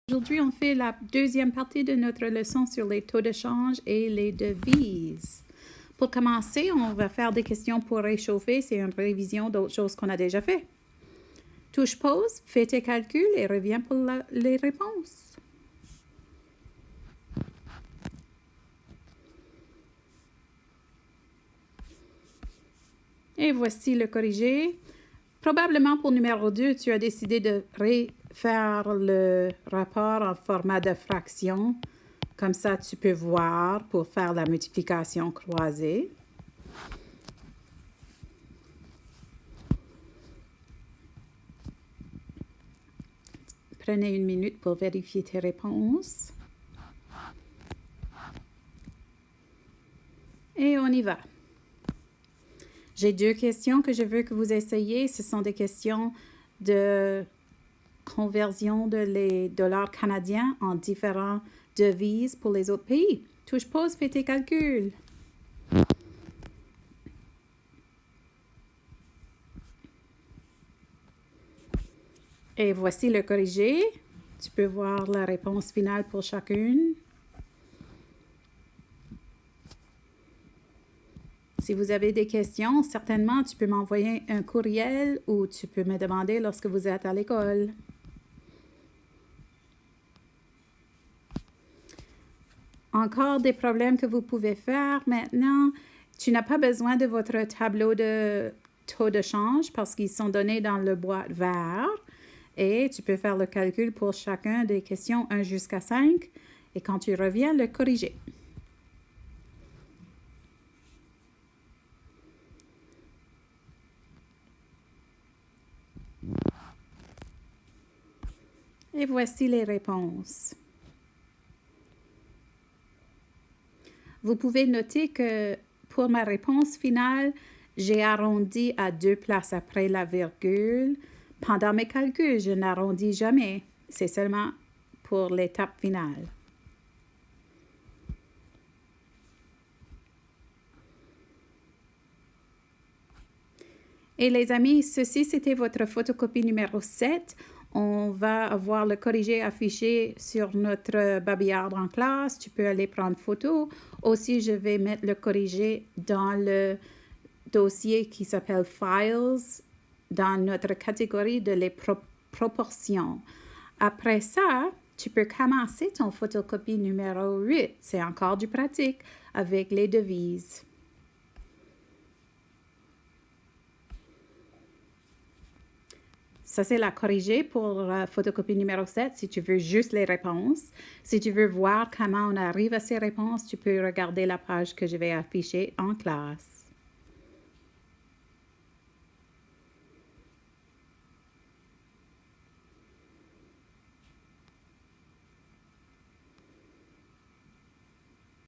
Aujourd'hui, on fait la deuxième partie de notre leçon sur les taux de change et les devises. Pour commencer, on va faire des questions pour réchauffer. C'est une révision d'autres choses qu'on a déjà fait. Touche pause, fais tes calculs et reviens pour les réponses. Et voici le corrigé. Probablement pour numéro 2, tu as décidé de refaire le rapport en format de fraction. Comme ça, tu peux voir pour faire la multiplication croisée. Prenez une minute pour vérifier tes réponses. Et on y va. J'ai deux questions que je veux que vous essayiez. Ce sont des questions de conversion de les dollars canadiens en différentes devises pour les autres pays. Touche pause, fais tes calculs. Et voici le corrigé. Tu peux voir la réponse finale pour chacune. Si vous avez des questions, certainement, tu peux m'envoyer un courriel ou tu peux me demander lorsque vous êtes à l'école. Encore des problèmes que vous pouvez faire maintenant. Tu n'as pas besoin de votre tableau de taux de change parce qu'ils sont donnés dans le boîte vert. Et tu peux faire le calcul pour chacun des questions 1 jusqu'à 5. Et quand tu reviens, le corriger. Et voici les réponses. Vous pouvez noter que pour ma réponse finale, j'ai arrondi à 2 places après la virgule. Pendant mes calculs, je n'arrondis jamais. C'est seulement pour l'étape finale. Et les amis, ceci c'était votre photocopie numéro 7. On va avoir le corrigé affiché sur notre babillarde en classe. Tu peux aller prendre photo. Aussi, je vais mettre le corrigé dans le dossier qui s'appelle Files dans notre catégorie de les proportions. Après ça, tu peux commencer ton photocopie numéro 8. C'est encore du pratique avec les devises. Ça, c'est la corrigée pour la photocopie numéro 7 si tu veux juste les réponses. Si tu veux voir comment on arrive à ces réponses, tu peux regarder la page que je vais afficher en classe.